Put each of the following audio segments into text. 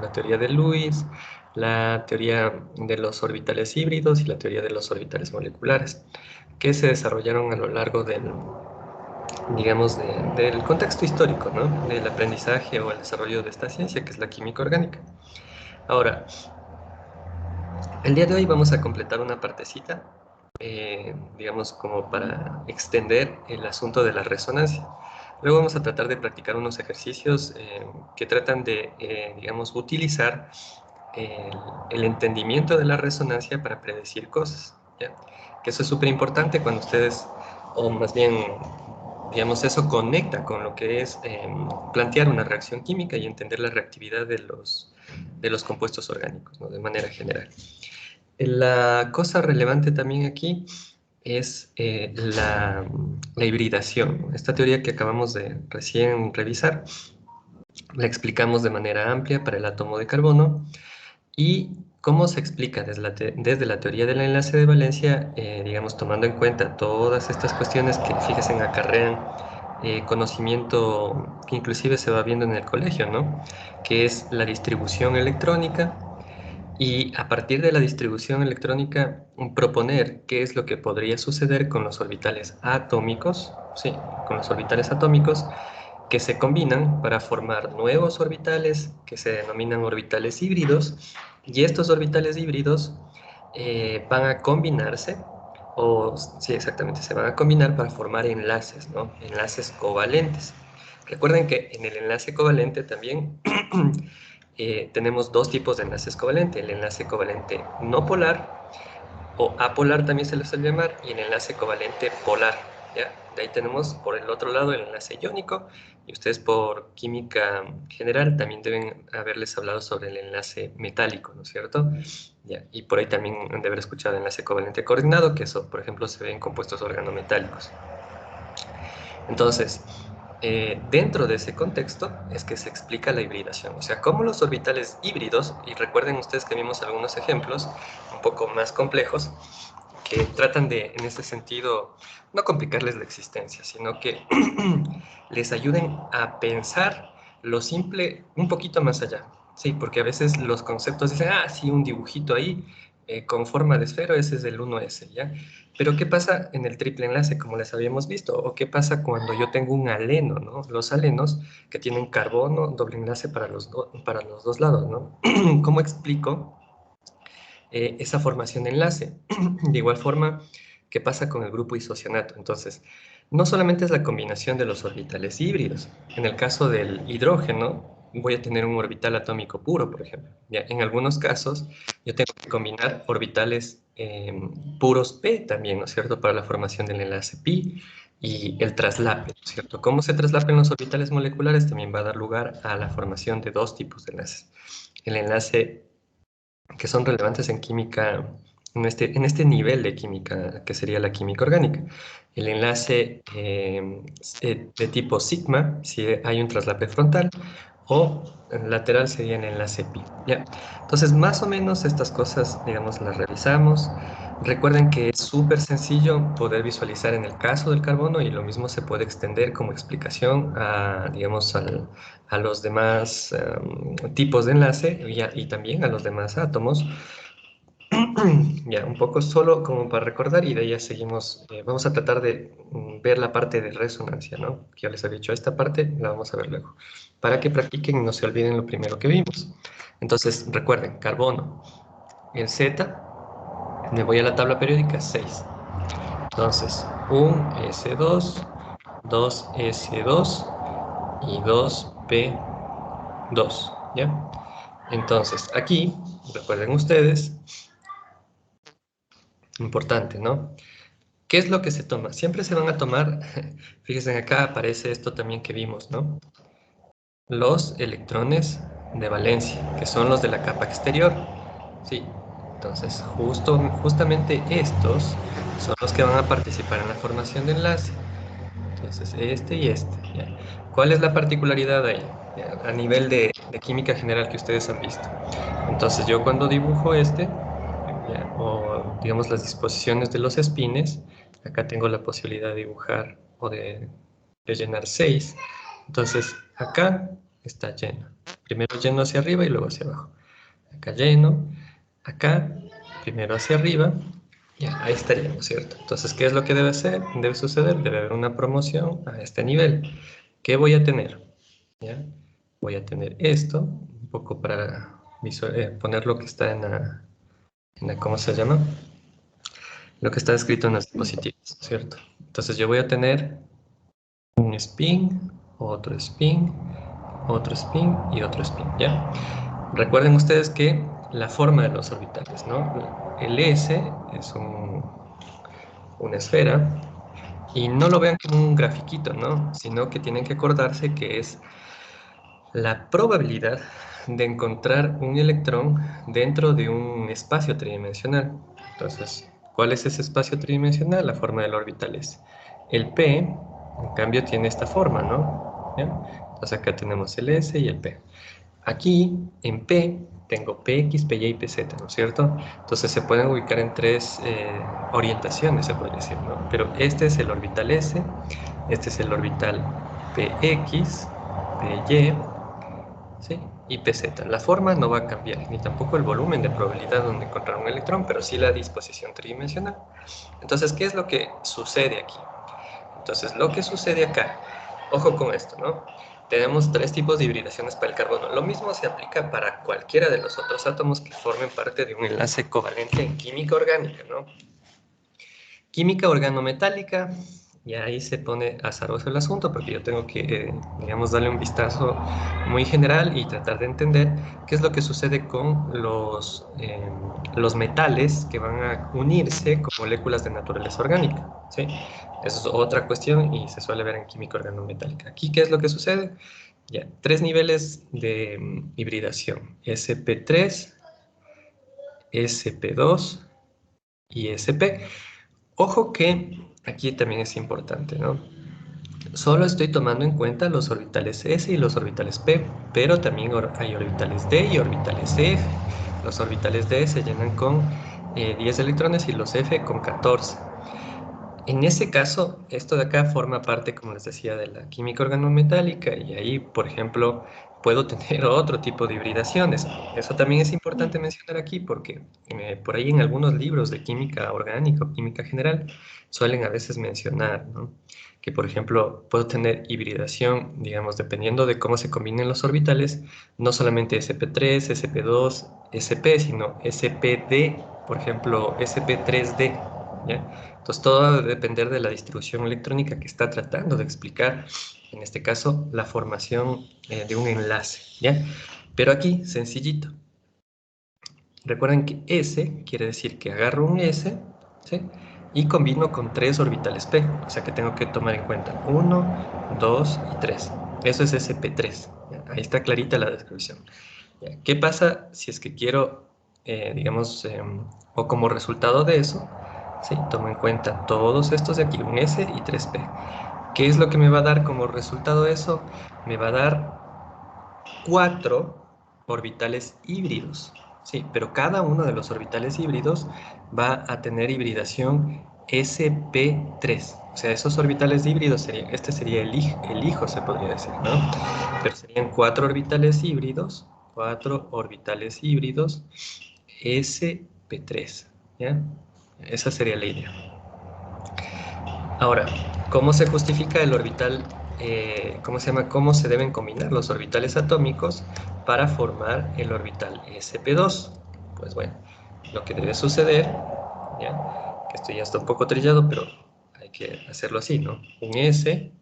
la teoría de Lewis, la teoría de los orbitales híbridos y la teoría de los orbitales moleculares, que se desarrollaron a lo largo del, digamos, del contexto histórico, ¿no? Del aprendizaje o el desarrollo de esta ciencia, que es la química orgánica. Ahora, el día de hoy vamos a completar una partecita, digamos, como para extender el asunto de la resonancia. Luego vamos a tratar de practicar unos ejercicios que tratan de, digamos, utilizar el entendimiento de la resonancia para predecir cosas, ¿ya? Que eso es súper importante cuando ustedes, o más bien, digamos, eso conecta con lo que es plantear una reacción química y entender la reactividad de los compuestos orgánicos, ¿no? De manera general. La cosa relevante también aquí es la hibridación. Esta teoría que acabamos de recién revisar, la explicamos de manera amplia para el átomo de carbono. ¿Y cómo se explica desde la teoría del enlace de valencia, digamos, tomando en cuenta todas estas cuestiones que, fíjense, acarrean conocimiento que inclusive se va viendo en el colegio, ¿no? Que es la distribución electrónica, y a partir de la distribución electrónica proponer qué es lo que podría suceder con los orbitales atómicos, sí, con los orbitales atómicos que se combinan para formar nuevos orbitales que se denominan orbitales híbridos, y estos orbitales híbridos van a combinarse, o sí, exactamente, se van a combinar para formar enlaces, ¿no? Enlaces covalentes. Recuerden que en el enlace covalente también tenemos dos tipos de enlaces covalentes: el enlace covalente no polar, o apolar también se le suele llamar, y el enlace covalente polar, ¿ya? De ahí tenemos por el otro lado el enlace iónico, y ustedes por química general también deben haberles hablado sobre el enlace metálico, ¿no es cierto? ¿Ya? Y por ahí también han de haber escuchado el enlace covalente coordinado, que eso, por ejemplo, se ve en compuestos organometálicos. Entonces, dentro de ese contexto es que se explica la hibridación, o sea, cómo los orbitales híbridos, y recuerden ustedes que vimos algunos ejemplos un poco más complejos, que tratan de, en ese sentido, no complicarles la existencia, sino que les ayuden a pensar lo simple un poquito más allá. Sí, porque a veces los conceptos dicen, ah, sí, un dibujito ahí con forma de esfero, ese es el 1S, ¿ya? Pero ¿qué pasa en el triple enlace, como les habíamos visto? ¿O qué pasa cuando yo tengo un aleno, ¿no? Los alenos que tienen carbono, doble enlace para para los dos lados, ¿no? ¿Cómo explico esa formación de enlace? De igual forma, ¿qué pasa con el grupo isocianato? Entonces, no solamente es la combinación de los orbitales híbridos. En el caso del hidrógeno, voy a tener un orbital atómico puro, por ejemplo. ¿Ya? En algunos casos, yo tengo que combinar orbitales puros P también, ¿no es cierto?, para la formación del enlace pi y el traslape, ¿no es cierto? Cómo se traslapen los orbitales moleculares también va a dar lugar a la formación de dos tipos de enlaces. El enlace que son relevantes en química, en este nivel de química que sería la química orgánica. El enlace de tipo sigma, si hay un traslape frontal, o lateral sería el enlace pi. ¿Ya? Entonces, más o menos estas cosas, digamos, las revisamos. Recuerden que es súper sencillo poder visualizar en el caso del carbono, y lo mismo se puede extender como explicación a, digamos, a los demás tipos de enlace y también a los demás átomos. Ya, un poco solo como para recordar, y de ahí ya seguimos. Vamos a tratar de ver la parte de resonancia, ¿no? Que ya les he dicho, esta parte la vamos a ver luego, para que practiquen y no se olviden lo primero que vimos. Entonces, recuerden, carbono, el Z, me voy a la tabla periódica, 6. Entonces, un S2, 2S2 y 2P2, ¿ya? Entonces, aquí, recuerden ustedes, importante, ¿no? ¿Qué es lo que se toma? Siempre se van a tomar, fíjense acá aparece esto también que vimos, ¿no? Los electrones de valencia, que son los de la capa exterior. Sí, entonces justamente estos son los que van a participar en la formación de enlace. Entonces, este y este, ¿ya? ¿Cuál es la particularidad ahí? ¿Ya? A nivel de química general que ustedes han visto. Entonces, yo cuando dibujo este, ¿ya? O digamos las disposiciones de los espines, acá tengo la posibilidad de dibujar o de llenar 6. Entonces, acá está lleno. Primero lleno hacia arriba y luego hacia abajo. Acá lleno, acá, primero hacia arriba, ya, ahí estaríamos, ¿cierto? Entonces, ¿qué es lo que debe hacer? Debe suceder, debe haber una promoción a este nivel. ¿Qué voy a tener? ¿Ya? Voy a tener esto, un poco para poner lo que está ¿cómo se llama? Lo que está escrito en las diapositivas, ¿cierto? Entonces yo voy a tener un spin, otro spin, otro spin y otro spin, ¿ya? Recuerden ustedes que la forma de los orbitales, ¿no? El S es una esfera y no lo vean como un grafiquito, ¿no? Sino que tienen que acordarse que es la probabilidad de encontrar un electrón dentro de un espacio tridimensional. Entonces, ¿cuál es ese espacio tridimensional? La forma del orbital es el P, en cambio tiene esta forma, ¿no? ¿Ya? Entonces acá tenemos el S y el P. Aquí, en P, tengo PX, PY y PZ, ¿no es cierto? Entonces se pueden ubicar en tres orientaciones, se podría decir, ¿no? Pero este es el orbital S, este es el orbital PX, PY, ¿sí? Y PZ. La forma no va a cambiar, ni tampoco el volumen de probabilidad donde encontrar un electrón, pero sí la disposición tridimensional. Entonces, ¿qué es lo que sucede aquí? Entonces, lo que sucede acá, ojo con esto, ¿no? Tenemos tres tipos de hibridaciones para el carbono. Lo mismo se aplica para cualquiera de los otros átomos que formen parte de un enlace covalente en química orgánica, ¿no? Química organometálica, y ahí se pone azaroso el asunto porque yo tengo que, digamos, darle un vistazo muy general y tratar de entender qué es lo que sucede con los metales que van a unirse con moléculas de naturaleza orgánica, ¿sí? Eso es otra cuestión y se suele ver en química organometálica. Aquí, ¿qué es lo que sucede? Ya, tres niveles de hibridación, sp3, sp2 y sp. Ojo que aquí también es importante, ¿no? Solo estoy tomando en cuenta los orbitales S y los orbitales P, pero también hay orbitales D y orbitales F. Los orbitales D se llenan con 10 electrones y los F con 14. En ese caso, esto de acá forma parte, como les decía, de la química organometálica y ahí, por ejemplo, puedo tener otro tipo de hibridaciones. Eso también es importante mencionar aquí porque por ahí en algunos libros de química orgánica o química general suelen a veces mencionar, ¿no? Que, por ejemplo, puedo tener hibridación, digamos, dependiendo de cómo se combinen los orbitales, no solamente sp3, sp2, sp, sino spd, por ejemplo, sp3d, ¿ya? Entonces todo va a depender de la distribución electrónica que está tratando de explicar, en este caso, la formación de un enlace, ¿ya? Pero aquí, sencillito. Recuerden que S quiere decir que agarro un S, ¿sí? Y combino con tres orbitales P, o sea que tengo que tomar en cuenta 1, 2 y 3. Eso es sp3, ¿ya? Ahí está clarita la descripción. ¿Ya? ¿Qué pasa si es que quiero, digamos, o como resultado de eso, ¿sí? Tomo en cuenta todos estos de aquí, un S y 3P. ¿Qué es lo que me va a dar como resultado de eso? Me va a dar 4 orbitales híbridos, ¿sí? Pero cada uno de los orbitales híbridos va a tener hibridación sp3. O sea, esos orbitales híbridos serían, este sería el hijo, se podría decir, ¿no? Pero serían 4 orbitales híbridos sp3, ¿ya? Esa sería la idea. Ahora, ¿cómo se justifica el orbital? ¿Cómo se llama? ¿Cómo se deben combinar los orbitales atómicos para formar el orbital sp2? Pues bueno, lo que debe suceder, ¿ya? Que esto ya está un poco trillado, pero hay que hacerlo así, ¿no? Un S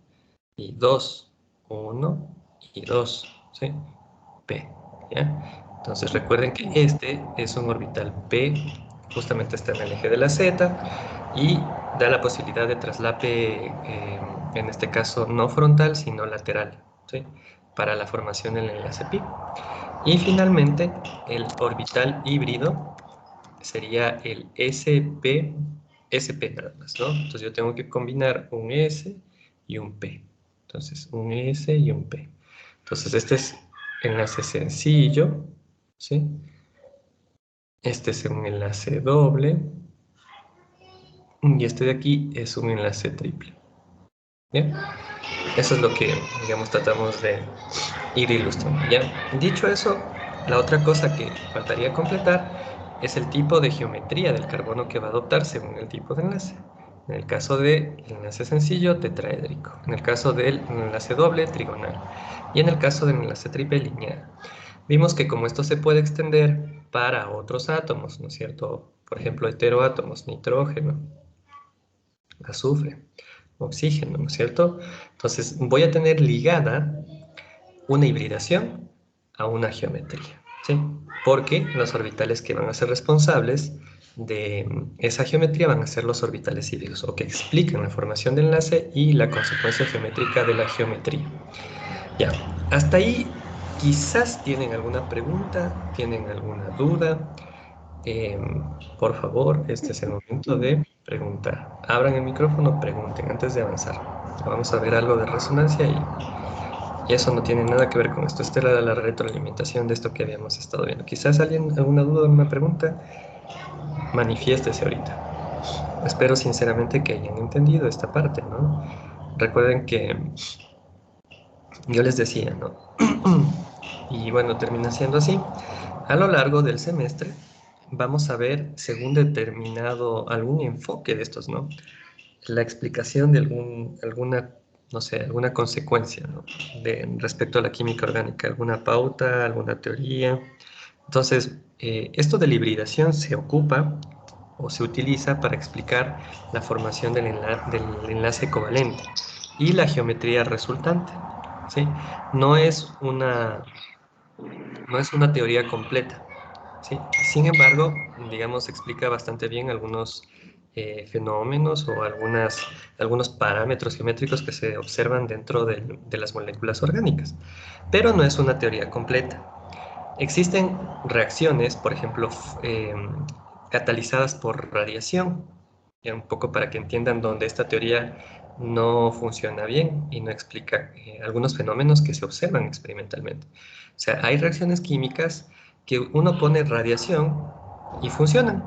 y 2, 1 y 2, ¿sí? P, ¿ya? Entonces recuerden que este es un orbital P, justamente está en el eje de la Z y da la posibilidad de traslape, en este caso no frontal, sino lateral, ¿sí? Para la formación del enlace pi. Y finalmente, el orbital híbrido sería el SP nada más, ¿no? Entonces yo tengo que combinar un S y un P. Entonces, un S y un P. Entonces, este es enlace sencillo, ¿sí? Este es un enlace doble. Y este de aquí es un enlace triple. ¿Bien? Eso es lo que, digamos, tratamos de ir ilustrando, ¿ya? Dicho eso, la otra cosa que faltaría completar es el tipo de geometría del carbono que va a adoptar según el tipo de enlace. En el caso del enlace sencillo, tetraédrico. En el caso del enlace doble, trigonal. Y en el caso del enlace triple, lineal. Vimos que como esto se puede extender para otros átomos, ¿no es cierto? Por ejemplo, heteroátomos, nitrógeno, azufre, oxígeno, ¿no es cierto? Entonces voy a tener ligada una hibridación a una geometría, ¿sí? Porque los orbitales que van a ser responsables de esa geometría van a ser los orbitales híbridos, o que explican la formación de enlace y la consecuencia geométrica de la geometría. Ya, hasta ahí quizás tienen alguna pregunta, tienen alguna duda. Eh, por favor, este es el momento de preguntar. Abran el micrófono, pregunten antes de avanzar. Vamos a ver algo de resonancia y eso no tiene nada que ver con esto. Esta era la retroalimentación de esto que habíamos estado viendo. Quizás alguien, alguna duda, alguna pregunta, manifiéstese ahorita. Espero sinceramente que hayan entendido esta parte, ¿no? Recuerden que yo les decía, ¿no? Y bueno, termina siendo así. A lo largo del semestre vamos a ver, según determinado algún enfoque de estos, ¿no? La explicación de alguna, no sé, alguna consecuencia, ¿no? Respecto a la química orgánica, alguna pauta, alguna teoría. Entonces, esto de la hibridación se ocupa o se utiliza para explicar la formación del enlace covalente y la geometría resultante, ¿sí? No es una, no es una teoría completa, ¿sí? Sin embargo, digamos, explica bastante bien algunos fenómenos o algunos parámetros geométricos que se observan dentro de las moléculas orgánicas, pero no es una teoría completa. Existen reacciones, por ejemplo, catalizadas por radiación, ya un poco para que entiendan dónde esta teoría no funciona bien y no explica algunos fenómenos que se observan experimentalmente. O sea, hay reacciones químicas que uno pone radiación y funcionan,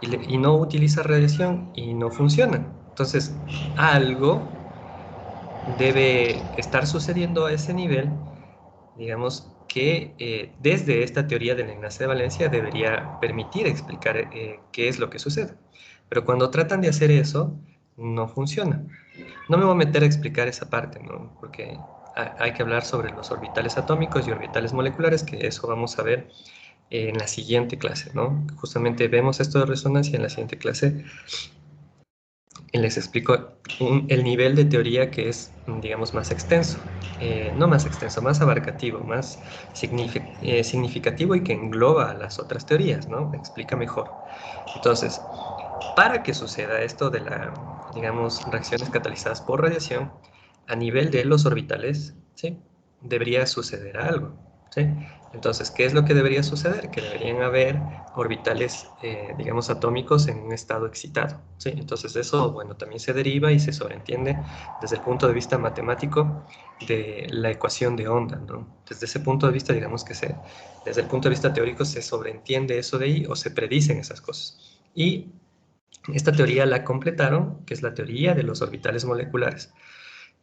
y no utiliza radiación y no funcionan. Entonces, algo debe estar sucediendo a ese nivel, digamos, que desde esta teoría del enlace de valencia debería permitir explicar qué es lo que sucede. Pero cuando tratan de hacer eso, no funciona. No me voy a meter a explicar esa parte, ¿no? Porque hay que hablar sobre los orbitales atómicos y orbitales moleculares, que eso vamos a ver en la siguiente clase, ¿no? Justamente vemos esto de resonancia en la siguiente clase. Les explico el nivel de teoría que es, digamos, más extenso. No más extenso, más abarcativo, más significativo y que engloba a las otras teorías, ¿no? Explica mejor. Entonces, para que suceda esto de digamos, reacciones catalizadas por radiación, a nivel de los orbitales, ¿sí? Debería suceder algo, ¿sí? Entonces, ¿qué es lo que debería suceder? Que deberían haber orbitales, digamos, atómicos en un estado excitado, ¿sí? Entonces, eso, bueno, también se deriva y se sobreentiende desde el punto de vista matemático de la ecuación de onda, ¿no? Desde ese punto de vista, digamos que desde el punto de vista teórico se sobreentiende eso de ahí o se predicen esas cosas. Y esta teoría la completaron, que es la teoría de los orbitales moleculares.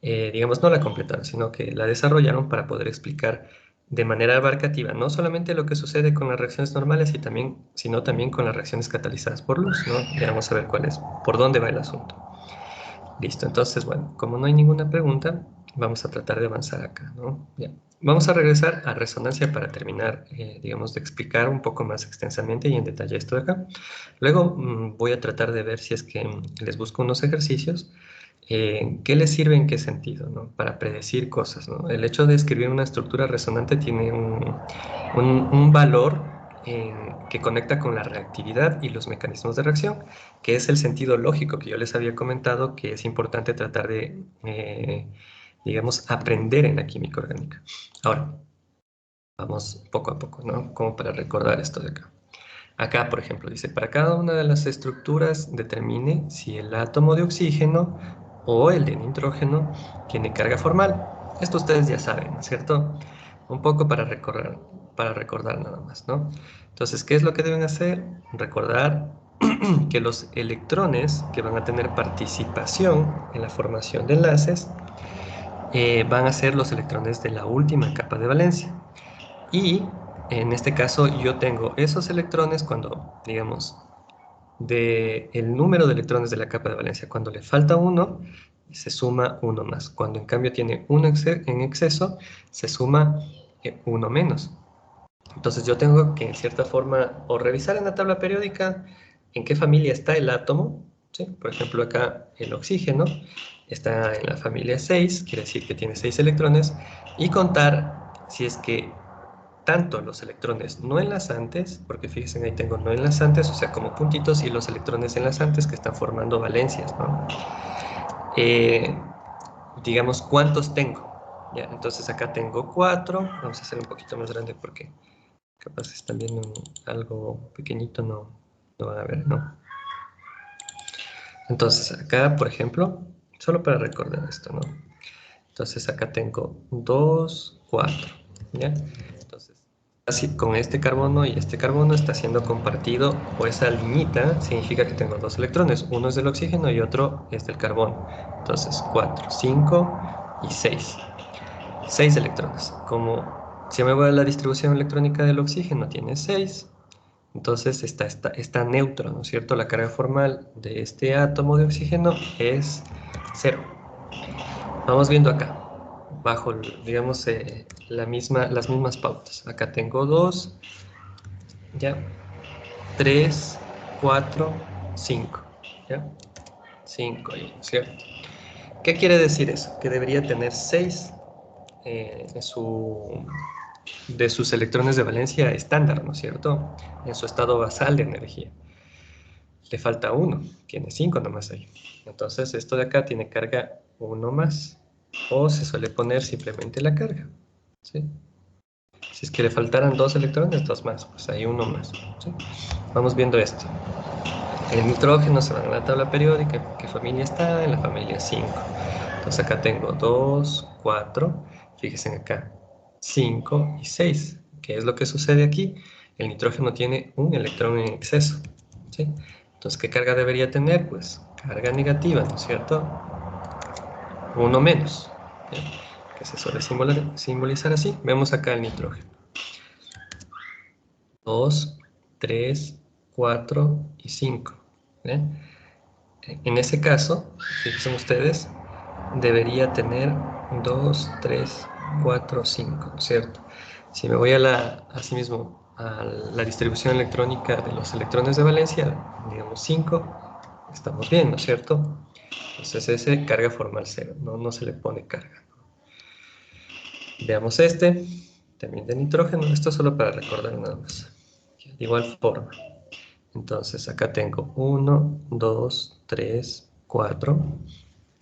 Digamos, no la completaron, sino que la desarrollaron para poder explicar de manera abarcativa no solamente lo que sucede con las reacciones normales, sino también con las reacciones catalizadas por luz, ¿no? Ya vamos a ver por dónde va el asunto. Listo, entonces, bueno, como no hay ninguna pregunta, vamos a tratar de avanzar acá, ¿no? Ya. Vamos a regresar a resonancia para terminar, digamos, de explicar un poco más extensamente y en detalle esto de acá. Luego voy a tratar de ver si es que les busco unos ejercicios. ¿Qué les sirve en qué sentido, ¿no? Para predecir cosas, ¿no? El hecho de escribir una estructura resonante tiene un valor que conecta con la reactividad y los mecanismos de reacción, que es el sentido lógico que yo les había comentado que es importante tratar de, digamos, aprender en la química orgánica. Ahora, vamos poco a poco, ¿no? Como para recordar esto de acá. Acá, por ejemplo, dice, para cada una de las estructuras determine si el átomo de oxígeno o el de nitrógeno tiene carga formal. Esto ustedes ya saben, ¿no es cierto? Un poco para recordar nada más, ¿no? Entonces, ¿qué es lo que deben hacer? Recordar que los electrones que van a tener participación en la formación de enlaces van a ser los electrones de la última capa de valencia. Y en este caso yo tengo esos electrones cuando, digamos, del número de electrones de la capa de valencia, cuando le falta uno, se suma uno más. Cuando en cambio tiene uno en exceso, se suma uno menos. Entonces yo tengo que en cierta forma o revisar en la tabla periódica en qué familia está el átomo, ¿sí? Por ejemplo acá el oxígeno está en la familia 6, quiere decir que tiene 6 electrones, y contar si es que tanto los electrones no enlazantes, porque fíjense ahí tengo no enlazantes, o sea como puntitos, y los electrones enlazantes que están formando valencias, ¿no? Digamos cuántos tengo, ¿ya? Entonces acá tengo 4, vamos a hacer un poquito más grande porque capaz si están viendo algo pequeñito no van a ver, ¿no? Entonces acá, por ejemplo, solo para recordar esto, ¿no? Entonces acá tengo 2, 4, ¿ya? Entonces, así con este carbono y este carbono está siendo compartido, o esa liñita significa que tengo dos electrones, uno es del oxígeno y otro es del carbono. Entonces 4, 5 y 6. 6 electrones. Como si me voy a la distribución electrónica del oxígeno, tiene 6. Entonces está neutro, ¿no es cierto? La carga formal de este átomo de oxígeno es 0. Vamos viendo acá, bajo, digamos, las mismas pautas. Acá tengo 2, ¿ya? 3, 4, 5, ¿ya? 5, ¿no es cierto? ¿Qué quiere decir eso? Que debería tener 6 de sus electrones de valencia estándar, ¿no es cierto? En su estado basal de energía. Le falta 1, tiene 5 nomás ahí. Entonces esto de acá tiene carga 1 más, o se suele poner simplemente la carga, ¿sí? Si es que le faltaran 2 electrones, 2 más, pues hay 1 más, ¿sí? Vamos viendo esto. El nitrógeno se va a la tabla periódica, ¿qué familia está? En la familia 5. Entonces acá tengo 2, 4, fíjense acá, 5 y 6. ¿Qué es lo que sucede aquí? El nitrógeno tiene un electrón en exceso, ¿sí? Entonces, ¿qué carga debería tener? Pues carga negativa, ¿no es cierto? Uno menos, ¿sí? Que se suele simbolizar así. Vemos acá el nitrógeno. 2, 3, 4 y 5. ¿eh? En ese caso, fíjense ustedes, debería tener 2, 3, 4, 5, ¿cierto? Si me voy asimismo a la distribución electrónica de los electrones de valencia, digamos 5, estamos bien, ¿no es cierto? Entonces ese carga formal 0, no se le pone carga. Veamos este, también de nitrógeno, esto solo para recordar nada más. De igual forma. Entonces acá tengo 1, 2, 3, 4,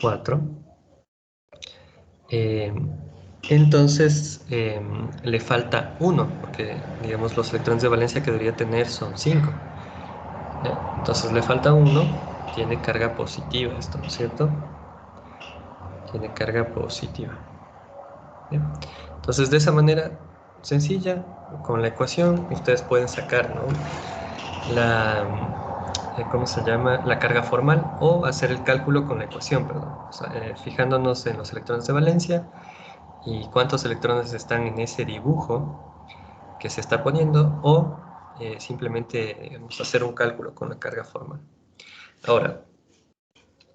4. Entonces le falta 1, porque digamos los electrones de valencia que debería tener son 5. Entonces le falta 1, tiene carga positiva esto, ¿no es cierto? Tiene carga positiva. ¿Bien? Entonces de esa manera sencilla, con la ecuación, ustedes pueden sacar, ¿no? ¿Cómo se llama? La carga formal, o hacer el cálculo con la ecuación, perdón. O sea, fijándonos en los electrones de valencia y cuántos electrones están en ese dibujo que se está poniendo, o simplemente digamos, hacer un cálculo con la carga formal. Ahora,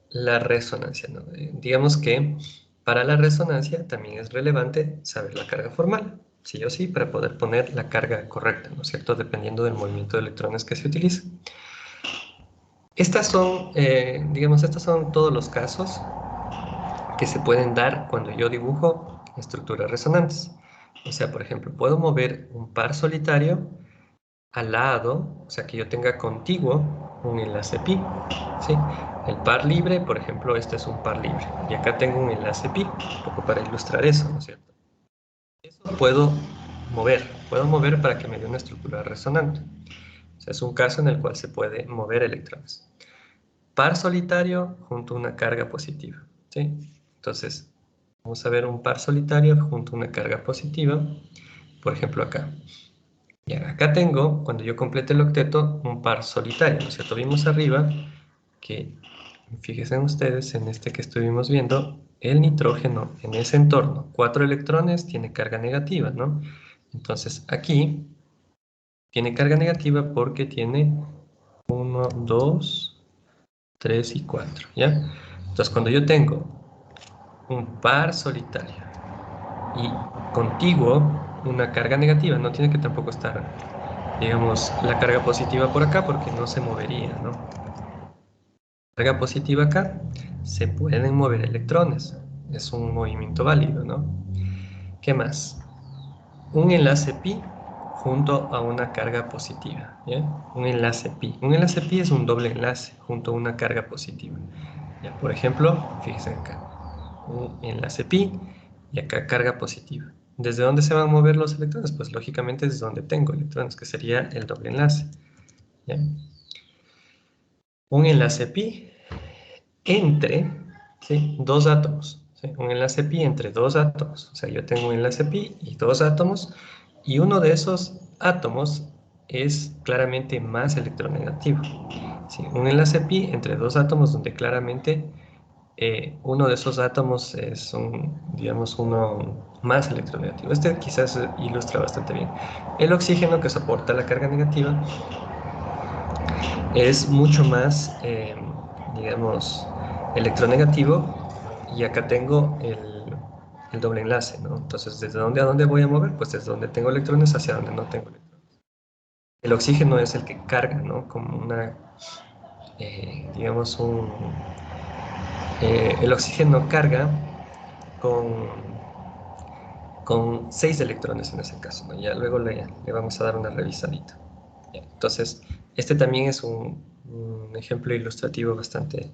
la resonancia, ¿no? Digamos que para la resonancia también es relevante saber la carga formal, sí o sí, para poder poner la carga correcta, ¿no es cierto? Dependiendo del movimiento de electrones que se utilice. Estas son, digamos, estos son todos los casos que se pueden dar cuando yo dibujo estructuras resonantes. O sea, por ejemplo, puedo mover un par solitario al lado, o sea, que yo tenga contiguo un enlace pi, ¿sí? El par libre, por ejemplo, este es un par libre. Y acá tengo un enlace pi, un poco para ilustrar eso, ¿no es cierto? Eso puedo mover para que me dé una estructura resonante. O sea, es un caso en el cual se puede mover electrones. Par solitario junto a una carga positiva, ¿sí? Entonces, vamos a ver un par solitario junto a una carga positiva, por ejemplo acá. Y acá tengo, cuando yo complete el octeto, un par solitario, ¿no es cierto? Vimos arriba que, fíjense ustedes, en este que estuvimos viendo, el nitrógeno en ese entorno, 4 electrones, tiene carga negativa, ¿no? Entonces aquí tiene carga negativa porque tiene 1, 2, 3 y 4, ¿ya? Entonces cuando yo tengo un par solitario y contiguo una carga negativa, no tiene que tampoco estar, digamos, la carga positiva por acá porque no se movería, ¿no? Carga positiva acá, se pueden mover electrones, es un movimiento válido, ¿no? ¿Qué más? Un enlace pi junto a una carga positiva, ¿ya? Un enlace pi. Un enlace pi es un doble enlace junto a una carga positiva. ¿Ya? Por ejemplo, fíjense acá, un enlace pi y acá carga positiva. ¿Desde dónde se van a mover los electrones? Pues lógicamente desde donde tengo electrones, que sería el doble enlace, ¿ya? Un enlace pi entre, ¿sí?, dos átomos, ¿sí? Un enlace pi entre dos átomos. O sea, yo tengo un enlace pi y dos átomos, y uno de esos átomos es claramente más electronegativo. ¿Sí? Un enlace pi entre dos átomos donde claramente uno de esos átomos es digamos, uno más electronegativo. Este quizás ilustra bastante bien. El oxígeno, que soporta la carga negativa, es mucho más, digamos, electronegativo, y acá tengo el doble enlace, ¿no? Entonces, ¿desde dónde a dónde voy a mover? Pues desde donde tengo electrones hacia donde no tengo electrones. El oxígeno es el que carga, ¿no? Como una, digamos, el oxígeno carga con, con 6 electrones en ese caso, ¿no? Ya luego le vamos a dar una revisadita. Ya, entonces, este también es un ejemplo ilustrativo bastante,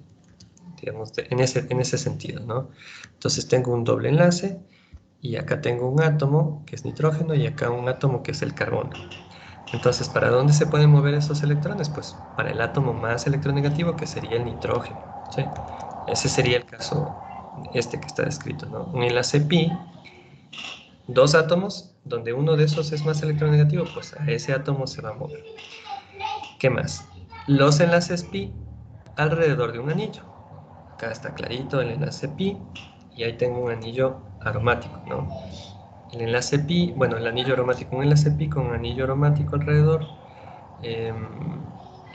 digamos, en ese sentido, ¿no? Entonces tengo un doble enlace y acá tengo un átomo que es nitrógeno y acá un átomo que es el carbono. Entonces, ¿para dónde se pueden mover esos electrones? Pues para el átomo más electronegativo, que sería el nitrógeno, ¿sí? Ese sería el caso este que está descrito, ¿no? Un enlace pi, dos átomos, donde uno de esos es más electronegativo, pues a ese átomo se va a mover. ¿Qué más? Los enlaces pi alrededor de un anillo. Acá está clarito el enlace pi y ahí tengo un anillo aromático, ¿no? El enlace pi, bueno, el anillo aromático, un enlace pi con un anillo aromático alrededor, eh,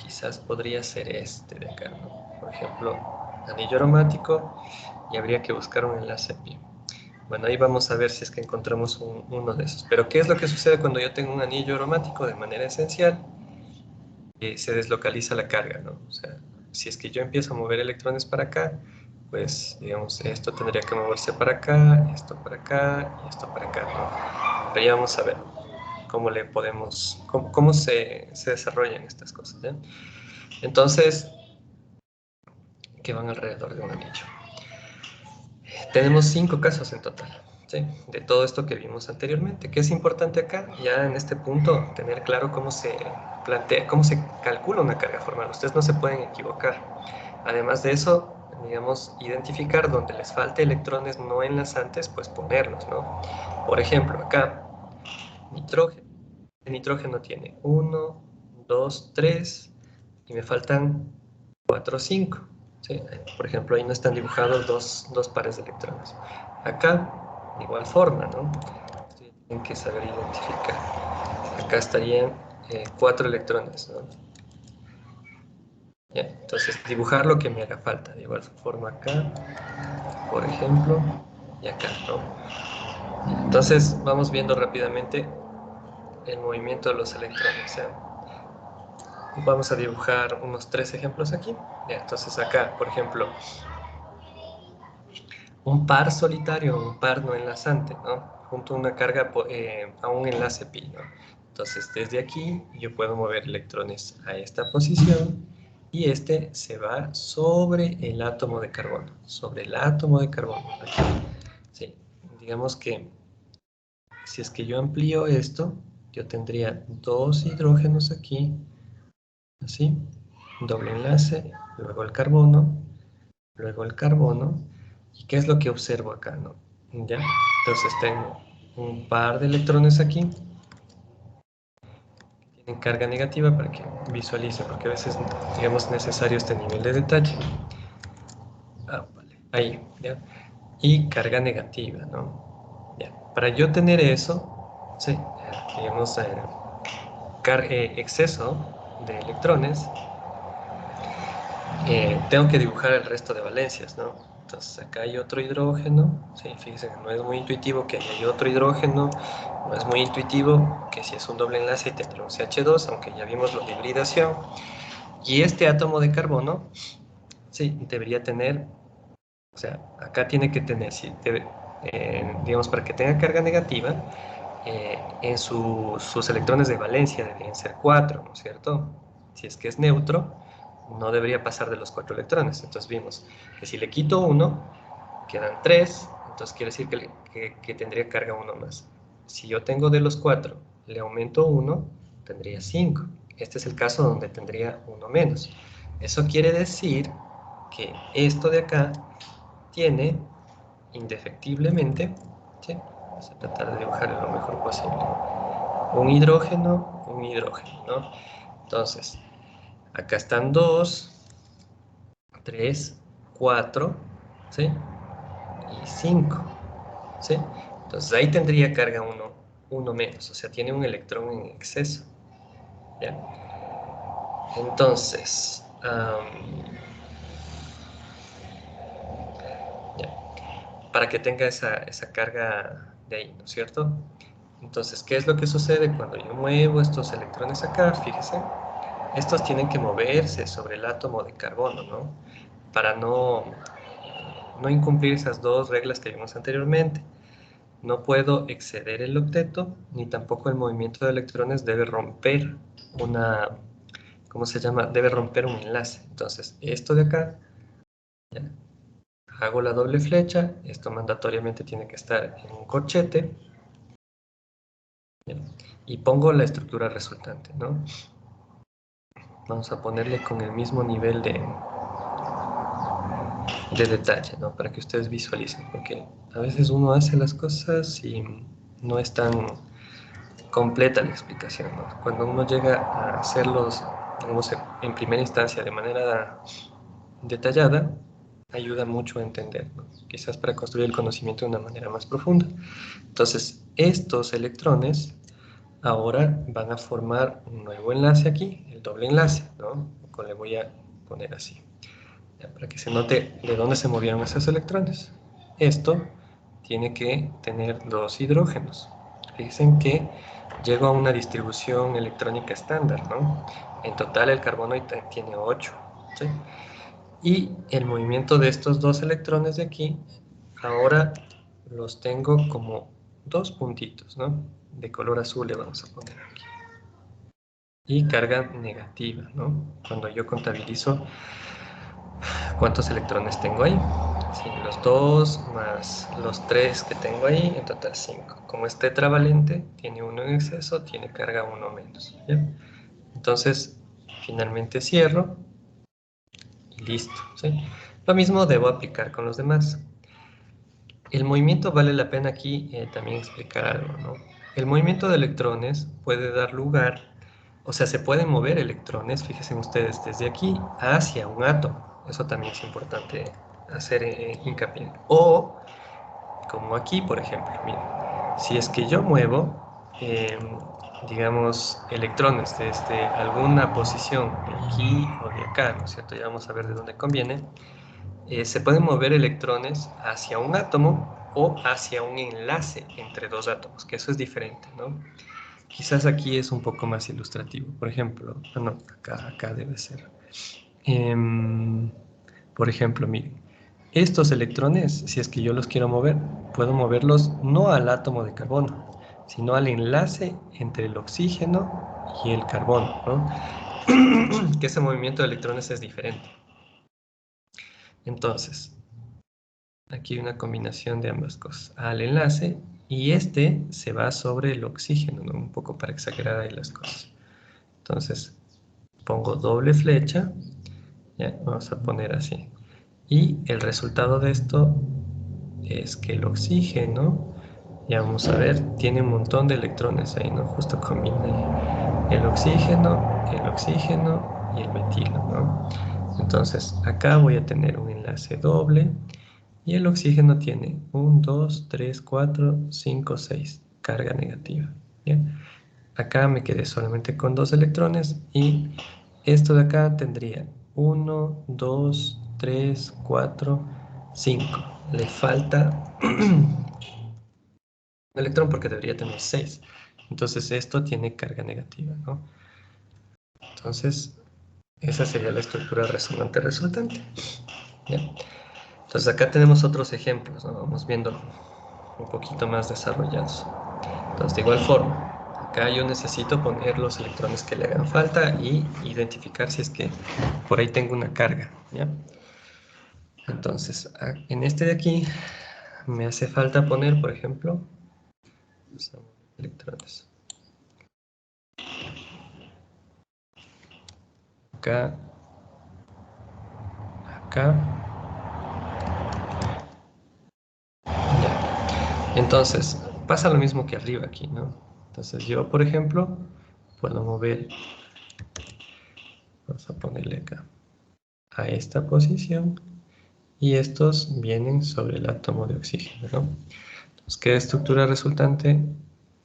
quizás podría ser este de acá, ¿no? Por ejemplo, anillo aromático, y habría que buscar un enlace pi. Bueno, ahí vamos a ver si es que encontramos uno de esos. Pero ¿qué es lo que sucede cuando yo tengo un anillo aromático? De manera esencial, se deslocaliza la carga, ¿no? O sea, si es que yo empiezo a mover electrones para acá, pues, digamos, esto tendría que moverse para acá, esto para acá y esto para acá, ¿no? Pero ya vamos a ver cómo le podemos, cómo se desarrollan estas cosas, ¿ya? Entonces, que van alrededor de un anillo. Tenemos 5 casos en total, ¿sí? De todo esto que vimos anteriormente. ¿Qué es importante acá? Ya en este punto, tener claro cómo se plantea, cómo se calcula una carga formal. Ustedes no se pueden equivocar. Además de eso, digamos, identificar donde les falte electrones no enlazantes, pues ponerlos, ¿no? Por ejemplo, acá, nitrógeno. El nitrógeno tiene 1, 2, 3, y me faltan 4, 5. ¿Sí? Por ejemplo, ahí no están dibujados dos pares de electrones. Acá, de igual forma, ¿no? Tienen que saber identificar. Acá estarían 4 electrones, ¿no? ¿Ya? Entonces, dibujar lo que me haga falta. De igual forma acá, por ejemplo, y acá, ¿no? Entonces, vamos viendo rápidamente el movimiento de los electrones, ¿sí? Vamos a dibujar unos 3 ejemplos aquí. Ya, entonces acá, por ejemplo, un par solitario, un par no enlazante, ¿no? Junto a una carga a un enlace pi, ¿no? Entonces, desde aquí yo puedo mover electrones a esta posición y este se va sobre el átomo de carbono, sobre el átomo de carbono. Aquí. Sí, digamos que si es que yo amplío esto, yo tendría 2 hidrógenos aquí, así, doble enlace, luego el carbono, luego el carbono. ¿Y qué es lo que observo acá, no? ¿Ya? Entonces tengo un par de electrones aquí que tienen carga negativa para que visualice, porque a veces, digamos, es necesario este nivel de detalle. Ah, vale, ahí, ¿ya? y carga negativa, ¿no? Ya. Para yo tener eso, sí, digamos, exceso de electrones, tengo que dibujar el resto de valencias, ¿no? Entonces acá hay otro hidrógeno, sí, fíjense que no es muy intuitivo que hay otro hidrógeno, no es muy intuitivo que si es un doble enlace tendría un CH2, aunque ya vimos lo de hibridación. Y este átomo de carbono, sí, debería tener, o sea, acá tiene que tener, sí, digamos, para que tenga carga negativa, en sus electrones de valencia deberían ser 4, ¿no es cierto? Si es que es neutro, no debería pasar de los 4 electrones. Entonces vimos que si le quito 1, quedan 3, entonces quiere decir que tendría carga 1 más. Si yo tengo de los 4, le aumento 1, tendría 5. Este es el caso donde tendría 1 menos. Eso quiere decir que esto de acá tiene indefectiblemente, ¿sí? Vamos a tratar de dibujarlo lo mejor posible, un hidrógeno, ¿no? Entonces, acá están 2, 3, 4, ¿sí? Y 5, ¿sí? Entonces ahí tendría carga 1 menos, o sea, tiene un electrón en exceso, ¿ya? Entonces, ya, para que tenga esa carga de ahí, ¿no es cierto? Entonces, ¿qué es lo que sucede cuando yo muevo estos electrones acá? Fíjense, estos tienen que moverse sobre el átomo de carbono, ¿no? Para no incumplir esas dos reglas que vimos anteriormente. No puedo exceder el octeto, ni tampoco el movimiento de electrones debe romper ¿cómo se llama? Debe romper un enlace. Entonces, esto de acá, ¿ya? Hago la doble flecha, esto mandatoriamente tiene que estar en un corchete, ¿ya? Y pongo la estructura resultante, ¿no? Vamos a ponerle con el mismo nivel de detalle, ¿no? Para que ustedes visualicen, porque a veces uno hace las cosas y no es tan completa la explicación, ¿no? Cuando uno llega a hacerlos, digamos, en primera instancia de manera detallada, ayuda mucho a entender, ¿no? Quizás para construir el conocimiento de una manera más profunda. Entonces, estos electrones ahora van a formar un nuevo enlace aquí, el doble enlace, ¿no? Le voy a poner así, ya, para que se note de dónde se movieron esos electrones. Esto tiene que tener 2 hidrógenos. Fíjense que llego a una distribución electrónica estándar, ¿no? En total el carbono tiene 8, ¿sí? Y el movimiento de estos 2 electrones de aquí, ahora los tengo como 2 puntitos, ¿no? De color azul le vamos a poner aquí. Y carga negativa, ¿no? Cuando yo contabilizo cuántos electrones tengo ahí. Sí, los 2 más los 3 que tengo ahí, en total 5. Como es tetravalente, tiene 1 en exceso, tiene carga 1 menos, ¿ya? Entonces, finalmente cierro y listo, ¿sí? Lo mismo debo aplicar con los demás. El movimiento vale la pena aquí también explicar algo, ¿no? El movimiento de electrones puede dar lugar, o sea, se pueden mover electrones, fíjense ustedes, desde aquí hacia un átomo. Eso también es importante hacer hincapié. O, como aquí, por ejemplo, miren, si es que yo muevo, digamos, electrones desde alguna posición de aquí o de acá, ¿no es cierto? Ya vamos a ver de dónde conviene. Se pueden mover electrones hacia un átomo o hacia un enlace entre 2 átomos, que eso es diferente, ¿no? Quizás aquí es un poco más ilustrativo. Por ejemplo, no, acá debe ser. Por ejemplo, miren, estos electrones, si es que yo los quiero mover, puedo moverlos no al átomo de carbono, sino al enlace entre el oxígeno y el carbono, ¿no? Que ese movimiento de electrones es diferente. Entonces, aquí hay una combinación de ambas cosas. Al enlace, y este se va sobre el oxígeno, ¿no? Un poco para exagerar ahí las cosas. Entonces, pongo doble flecha, ya, vamos a poner así. Y el resultado de esto es que el oxígeno, ya vamos a ver, tiene un montón de electrones ahí, ¿no? Justo combina el oxígeno y el metilo, ¿no? Entonces, acá voy a tener un enlace doble, Y el oxígeno tiene 1, 2, 3, 4, 5, 6. Carga negativa. ¿Bien? Acá me quedé solamente con 2 electrones y esto de acá tendría 1, 2, 3, 4, 5. Le falta un electrón porque debería tener 6. Entonces esto tiene carga negativa, ¿no? Entonces esa sería la estructura resonante resultante. ¿Bien? Entonces acá tenemos otros ejemplos, ¿no? Vamos viendo un poquito más desarrollados. Entonces de igual forma, acá yo necesito poner los electrones que le hagan falta y identificar si es que por ahí tengo una carga, ¿ya? Entonces, en este de aquí me hace falta poner, por ejemplo, electrones. Acá, acá, ya. Entonces, pasa lo mismo que arriba aquí, ¿no? Entonces yo, por ejemplo, puedo mover, vamos a ponerle acá, a esta posición, y estos vienen sobre el átomo de oxígeno, ¿no? Entonces, ¿qué estructura resultante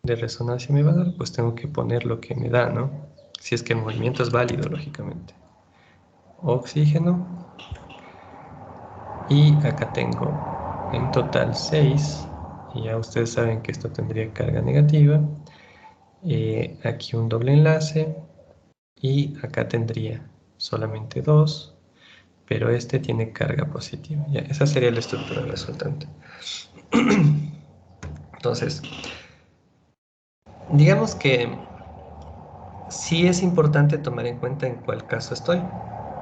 de resonancia me va a dar? Pues tengo que poner lo que me da, ¿no? Si es que el movimiento es válido, lógicamente. Oxígeno, y acá tengo en total 6, y ya ustedes saben que esto tendría carga negativa. Aquí un doble enlace, y acá tendría solamente 2, pero este tiene carga positiva. Ya, esa sería la estructura resultante. Entonces, digamos que sí es importante tomar en cuenta en cuál caso estoy.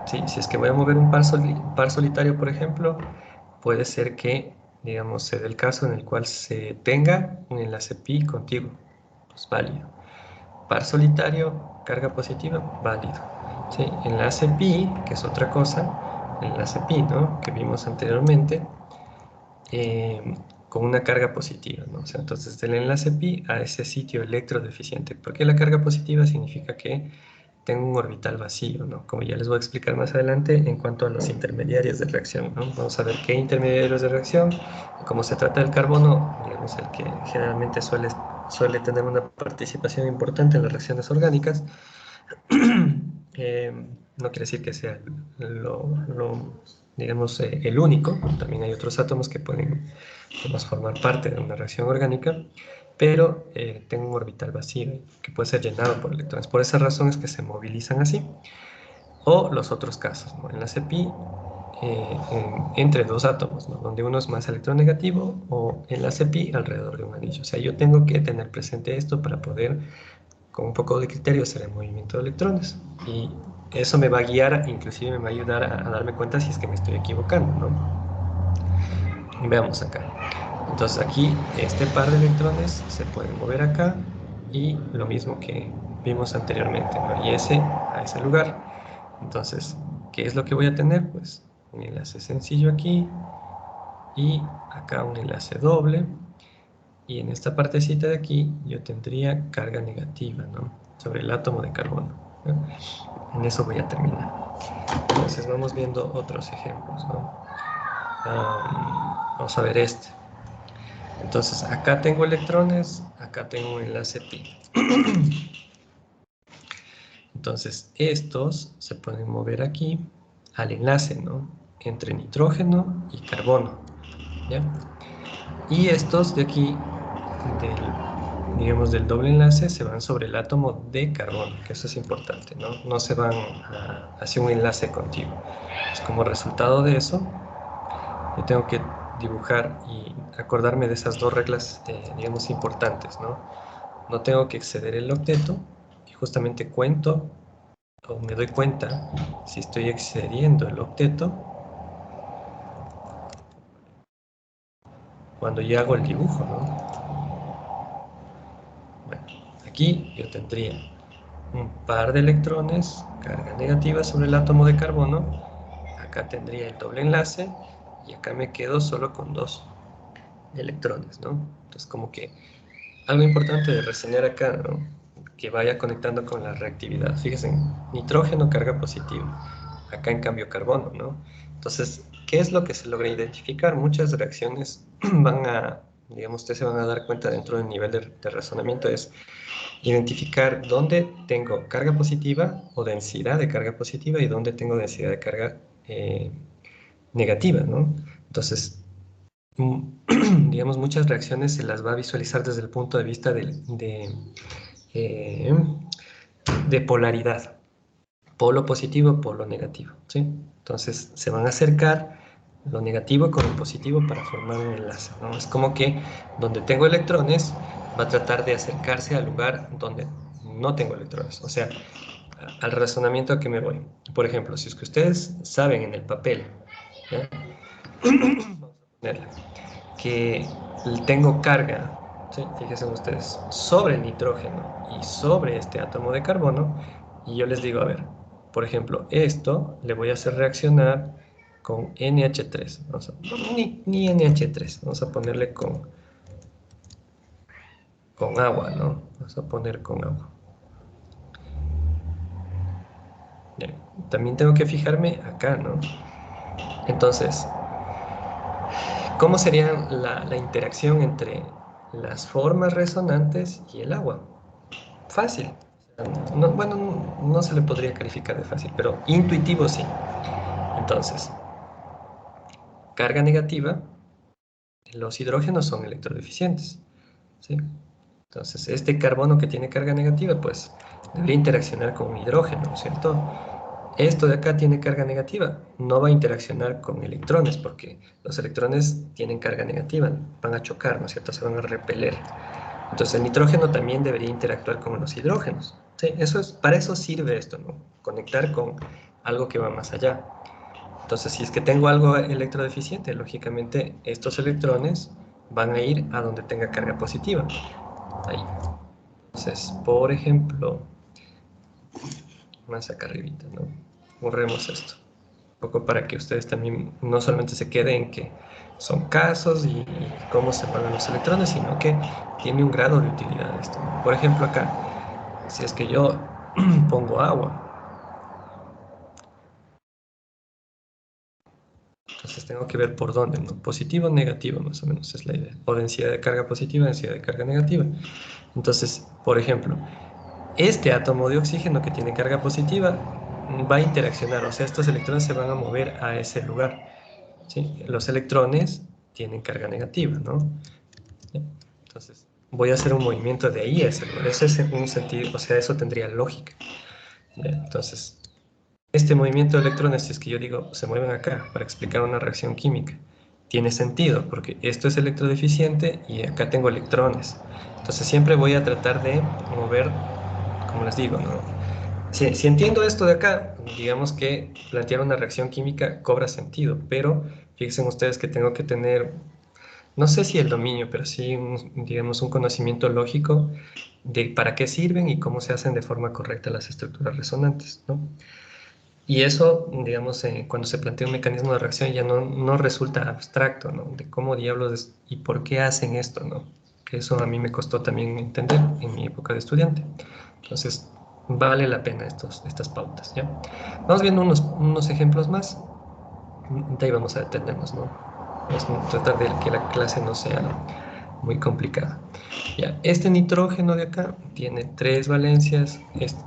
Sí, si es que voy a mover un par solitario, por ejemplo, puede ser que, digamos, se dé el caso en el cual se tenga un enlace pi contigo. Pues válido. Par solitario, carga positiva, válido. Sí, enlace pi, que es otra cosa, enlace pi, ¿no? Que vimos anteriormente, con una carga positiva, ¿no? O sea, entonces del enlace pi a ese sitio electrodeficiente. Porque la carga positiva significa que tengo un orbital vacío, ¿no? Como ya les voy a explicar más adelante en cuanto a los intermediarios de reacción, ¿no? Vamos a ver qué intermediarios de reacción, como se trata del carbono, digamos el que generalmente suele tener una participación importante en las reacciones orgánicas, no quiere decir que sea digamos, el único, también hay otros átomos que pueden formar parte de una reacción orgánica, pero tengo un orbital vacío que puede ser llenado por electrones. Por esa razón es que se movilizan así. O los otros casos, ¿no? Enlace pi entre dos átomos, ¿no? Donde uno es más electronegativo, o enlace pi alrededor de un anillo. O sea, yo tengo que tener presente esto para poder, con un poco de criterio, hacer el movimiento de electrones. Y eso me va a guiar, inclusive me va a ayudar a darme cuenta si es que me estoy equivocando, ¿no? Veamos acá. Entonces aquí este par de electrones se pueden mover acá, y lo mismo que vimos anteriormente, ¿no? Y ese a ese lugar. Entonces, ¿qué es lo que voy a tener? Pues un enlace sencillo aquí, y acá un enlace doble, y en esta partecita de aquí yo tendría carga negativa, ¿no? Sobre el átomo de carbono, ¿no? En eso voy a terminar. Entonces vamos viendo otros ejemplos, ¿no? Vamos a ver este. Entonces acá tengo electrones, acá tengo un enlace pi. Entonces estos se pueden mover aquí al enlace, ¿no? Entre nitrógeno y carbono, ¿ya? Y estos de aquí, digamos del doble enlace, se van sobre el átomo de carbono, que eso es importante, ¿no? No se van hacia un enlace continuo. Pues como resultado de eso, yo tengo que dibujar y acordarme de esas dos reglas, digamos, importantes, ¿no? No tengo que exceder el octeto, y justamente cuento, o me doy cuenta si estoy excediendo el octeto cuando ya hago el dibujo, ¿no? Bueno, aquí yo tendría un par de electrones, carga negativa sobre el átomo de carbono, acá tendría el doble enlace, y acá me quedo solo con 2 electrones, ¿no? Entonces como que algo importante de reseñar acá, ¿no? Que vaya conectando con la reactividad. Fíjense, nitrógeno carga positiva, acá en cambio carbono, ¿no? Entonces ¿Qué es lo que se logra identificar? Muchas reacciones van a, digamos, ustedes se van a dar cuenta dentro del nivel de razonamiento, es identificar dónde tengo carga positiva o densidad de carga positiva y dónde tengo densidad de carga negativa, ¿no? Entonces, digamos, muchas reacciones se las va a visualizar desde el punto de vista eh, de polaridad, polo positivo, polo negativo, ¿sí? Entonces, se van a acercar lo negativo con el positivo para formar un enlace, ¿no? Es como que donde tengo electrones va a tratar de acercarse al lugar donde no tengo electrones, o sea, al razonamiento a que me voy. Por ejemplo, si es que ustedes saben en el papel, ¿ya? Vamos a ponerle, que tengo carga, ¿sí? Fíjense ustedes, sobre el nitrógeno y sobre este átomo de carbono, y yo les digo, a ver, por ejemplo, esto le voy a hacer reaccionar con NH3, vamos a, ni NH3, vamos a ponerle con agua, ¿no? Vamos a poner con agua. Bien. También tengo que fijarme acá, ¿no? Entonces, ¿cómo sería la interacción entre las formas resonantes y el agua? Fácil. No, bueno, no se le podría calificar de fácil, pero intuitivo sí. Entonces, carga negativa, los hidrógenos son electrodeficientes, ¿sí? Entonces, este carbono que tiene carga negativa, pues, debería interaccionar con un hidrógeno, ¿cierto? Esto de acá tiene carga negativa, no va a interaccionar con electrones, porque los electrones tienen carga negativa, van a chocar, ¿no es cierto? Se van a repeler. Entonces el nitrógeno también debería interactuar con los hidrógenos. Sí, eso es, para eso sirve esto, ¿no? Conectar con algo que va más allá. Entonces, si es que tengo algo electrodeficiente, lógicamente estos electrones van a ir a donde tenga carga positiva. Ahí. Entonces, por ejemplo, más acá arribita, ¿no? Borremos esto. Un poco para que ustedes también no solamente se queden en que son casos y cómo se pagan los electrones, sino que tiene un grado de utilidad esto, ¿no? Por ejemplo, acá, si es que yo pongo agua, entonces tengo que ver por dónde, ¿no? Positivo o negativo, más o menos es la idea. O densidad de carga positiva, densidad de carga negativa. Entonces, por ejemplo, este átomo de oxígeno que tiene carga positiva va a interaccionar, o sea, estos electrones se van a mover a ese lugar, ¿sí? Los electrones tienen carga negativa, ¿no? Entonces, voy a hacer un movimiento de ahí a ese lugar. Eso es un sentido, o sea, eso tendría lógica. ¿Ya? Entonces, este movimiento de electrones, si es que yo digo, se mueven acá para explicar una reacción química, tiene sentido, porque esto es electrodeficiente y acá tengo electrones. Entonces, siempre voy a tratar de mover, como les digo, ¿no? Si entiendo esto de acá, digamos que plantear una reacción química cobra sentido, pero fíjense ustedes que tengo que tener, no sé si el dominio, pero sí, digamos, un conocimiento lógico de para qué sirven y cómo se hacen de forma correcta las estructuras resonantes, ¿no? Y eso, digamos, cuando se plantea un mecanismo de reacción ya no resulta abstracto, ¿no? De cómo diablos y por qué hacen esto, ¿no? Que eso a mí me costó también entender en mi época de estudiante. Entonces, vale la pena estas pautas, ¿ya? Vamos viendo unos ejemplos más. De ahí vamos a detenernos, ¿no? Vamos a tratar de que la clase no sea muy complicada. Ya, este nitrógeno de acá tiene 3 valencias,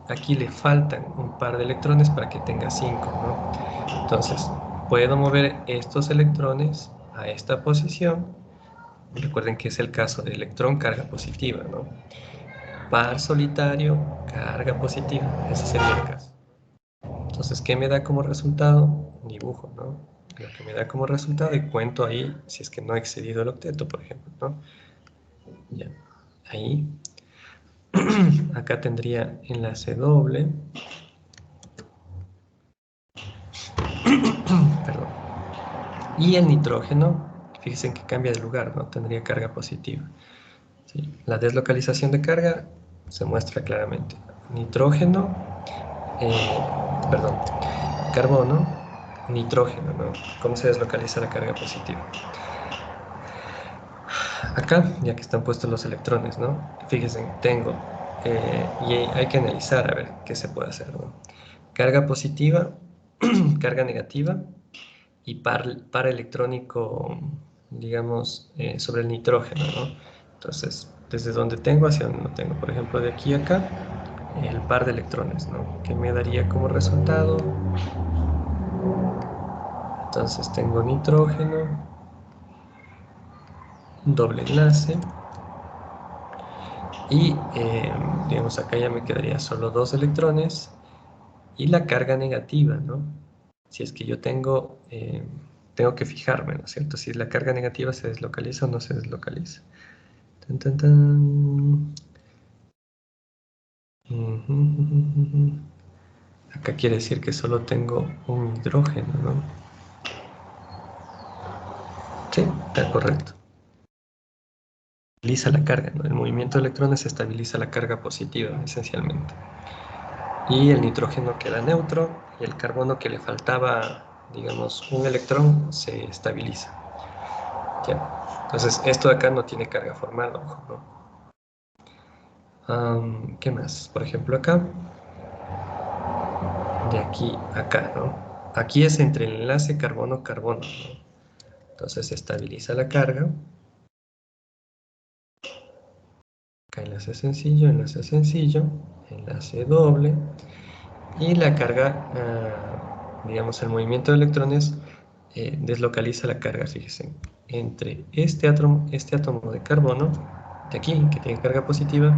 aquí le faltan un par de electrones para que tenga 5, ¿no? Entonces, puedo mover estos electrones a esta posición. Recuerden que es el caso de electrón carga positiva, ¿no? Par solitario, carga positiva, ese sería el caso. Entonces, ¿qué me da como resultado? Un dibujo, ¿no? Lo que me da como resultado y cuento ahí si es que no he excedido el octeto, por ejemplo, ¿no? Ya, ahí. Acá tendría enlace doble. Perdón. Y el nitrógeno, fíjense que cambia de lugar, ¿no? Tendría carga positiva. ¿Sí? La deslocalización de carga se muestra claramente. Nitrógeno, perdón, carbono, nitrógeno, ¿no? ¿Cómo se deslocaliza la carga positiva? Acá, ya que están puestos los electrones, ¿no? Fíjense, tengo, y hay que analizar a ver qué se puede hacer, ¿no? Carga positiva, carga negativa, y par electrónico, digamos, sobre el nitrógeno, ¿no? Entonces, desde donde tengo hacia donde no tengo. Por ejemplo, de aquí a acá, el par de electrones, ¿no? Que me daría como resultado. Entonces tengo nitrógeno, doble enlace, y digamos acá ya me quedaría solo 2 electrones, y la carga negativa, ¿no? Si es que yo tengo que fijarme, ¿no es cierto? Si la carga negativa se deslocaliza o no se deslocaliza. Tan, tan, tan. Acá quiere decir que solo tengo un hidrógeno, ¿no? Sí, está correcto. Estabiliza la carga, ¿no? El movimiento de electrones estabiliza la carga positiva, esencialmente. Y el nitrógeno queda neutro, y el carbono que le faltaba, digamos, un electrón, se estabiliza. ¿Ya? Entonces, esto de acá no tiene carga formal, ojo, ¿no? ¿Qué más? Por ejemplo, acá, de aquí a acá, ¿no? Aquí es entre el enlace carbono-carbono, ¿no? Entonces se estabiliza la carga. Acá enlace sencillo, enlace doble. Y la carga, digamos, el movimiento de electrones deslocaliza la carga, fíjense, entre este átomo de carbono, de aquí, que tiene carga positiva,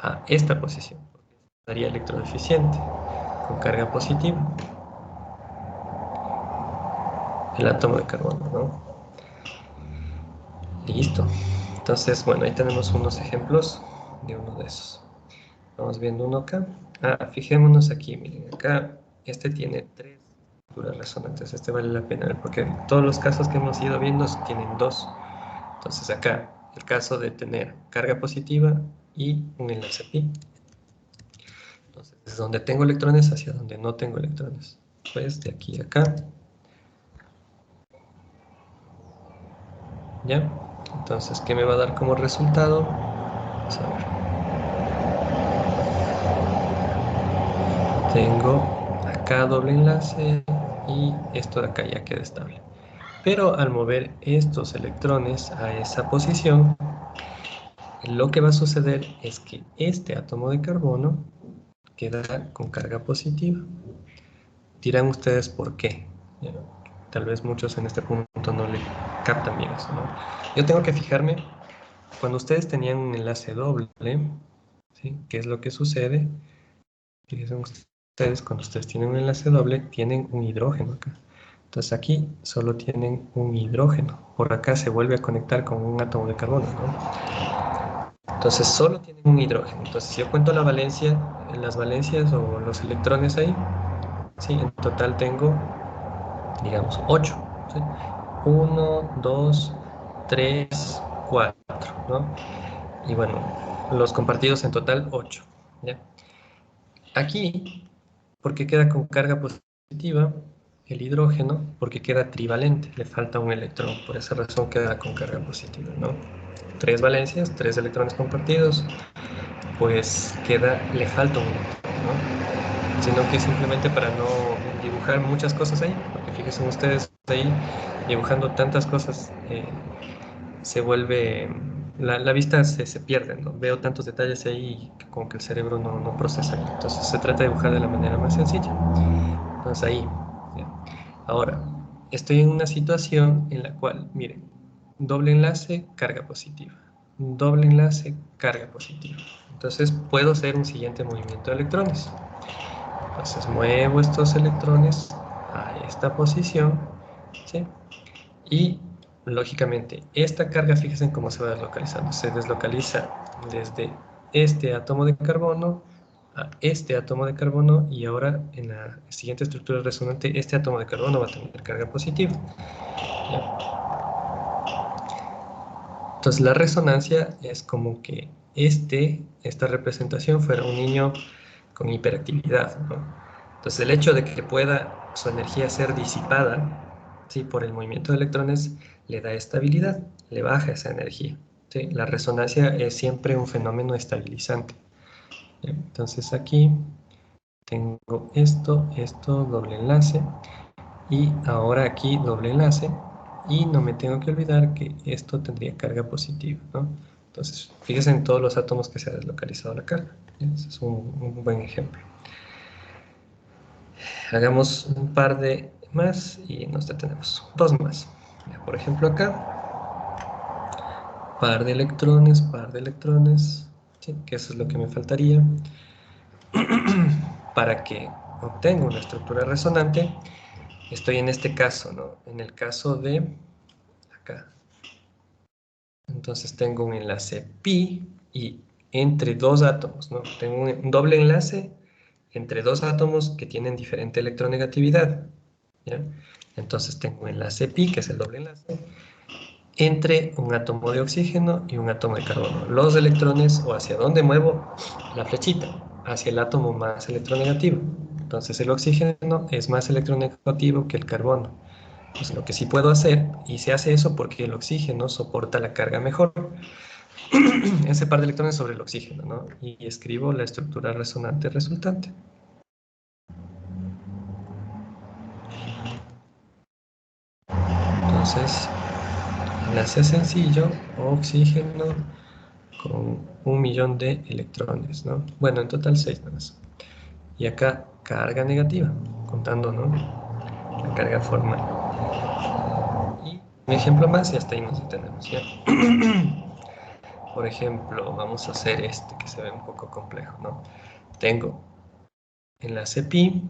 a esta posición. Daría electrodeficiente, con carga positiva, el átomo de carbono, ¿no? Listo. Entonces, bueno, ahí tenemos unos ejemplos de uno de esos. Vamos viendo uno acá. Fijémonos aquí, miren, acá este tiene 3 estructuras resonantes. Este vale la pena ver porque todos los casos que hemos ido viendo tienen 2. Entonces acá, el caso de tener carga positiva y un enlace pi. Entonces, desde donde tengo electrones hacia donde no tengo electrones. Pues de aquí a acá. ¿Ya? Entonces, ¿qué me va a dar como resultado? Vamos a ver. Tengo acá doble enlace y esto de acá ya queda estable. Pero al mover estos electrones a esa posición, lo que va a suceder es que este átomo de carbono queda con carga positiva. Dirán ustedes por qué. Tal vez muchos en este punto no le captan bien eso, ¿no? Yo tengo que fijarme, cuando ustedes tenían un enlace doble, ¿sí? ¿Qué es lo que sucede? Fíjense ustedes, cuando ustedes tienen un enlace doble, tienen un hidrógeno acá. Entonces aquí solo tienen un hidrógeno. Por acá se vuelve a conectar con un átomo de carbono, ¿no? Entonces solo tienen un hidrógeno. Entonces si yo cuento la valencia, las valencias o los electrones ahí, ¿sí? En total tengo, digamos, 8. ¿Sí? 1, 2, 3, 4, ¿no? Y bueno, los compartidos en total 8. ¿Ya? Aquí, porque queda con carga positiva, el hidrógeno, porque queda trivalente, le falta un electrón, por esa razón queda con carga positiva, ¿no? 3 valencias, 3 electrones compartidos, pues le falta un electrón, ¿no? Sino que simplemente para no dibujar muchas cosas ahí, porque fíjense ustedes ahí, dibujando tantas cosas, se vuelve, la vista se pierde, ¿no? Veo tantos detalles ahí que como que el cerebro no procesa. Entonces se trata de dibujar de la manera más sencilla. Entonces ahí, ¿sí? Ahora, estoy en una situación en la cual, miren, doble enlace, carga positiva. Doble enlace, carga positiva. Entonces puedo hacer un siguiente movimiento de electrones. Entonces muevo estos electrones a esta posición, ¿sí? Y lógicamente esta carga, fíjense en cómo se va deslocalizando. Se deslocaliza desde este átomo de carbono a este átomo de carbono, y ahora en la siguiente estructura resonante este átomo de carbono va a tener carga positiva. ¿Ya? Entonces la resonancia es como que esta representación fuera un niño con hiperactividad, ¿no? Entonces el hecho de que pueda su energía ser disipada, ¿sí? Por el movimiento de electrones, le da estabilidad, le baja esa energía, ¿sí? La resonancia es siempre un fenómeno estabilizante. ¿Ya? Entonces aquí tengo esto, doble enlace, Y ahora aquí doble enlace. Y no me tengo que olvidar que esto tendría carga positiva, ¿no? Entonces, fíjense en todos los átomos que se ha deslocalizado la carga. Ese es un buen ejemplo. Hagamos un par de más y nos detenemos. Dos más. Por ejemplo, acá, par de electrones, ¿sí? Que eso es lo que me faltaría para que obtenga una estructura resonante. Estoy en este caso, ¿no? En el caso de acá. Entonces tengo un enlace pi y entre dos átomos, ¿no? Tengo un doble enlace entre dos átomos que tienen diferente electronegatividad, ¿ya? Entonces tengo un enlace pi, que es el doble enlace, entre un átomo de oxígeno y un átomo de carbono. Los electrones, o hacia dónde muevo la flechita, hacia el átomo más electronegativo. Entonces el oxígeno es más electronegativo que el carbono. Pues lo que sí puedo hacer, y se hace eso porque el oxígeno soporta la carga mejor, ese par de electrones sobre el oxígeno, ¿no? Y escribo la estructura resonante resultante. Entonces, enlace sencillo, oxígeno con 1.000.000 de electrones, ¿no? Bueno, en total 6 nada más. Y acá, carga negativa, contando, ¿no? La carga formal. Y un ejemplo más y hasta ahí nos detenemos, ¿ya? Por ejemplo, vamos a hacer este que se ve un poco complejo, ¿no? Tengo enlace pi,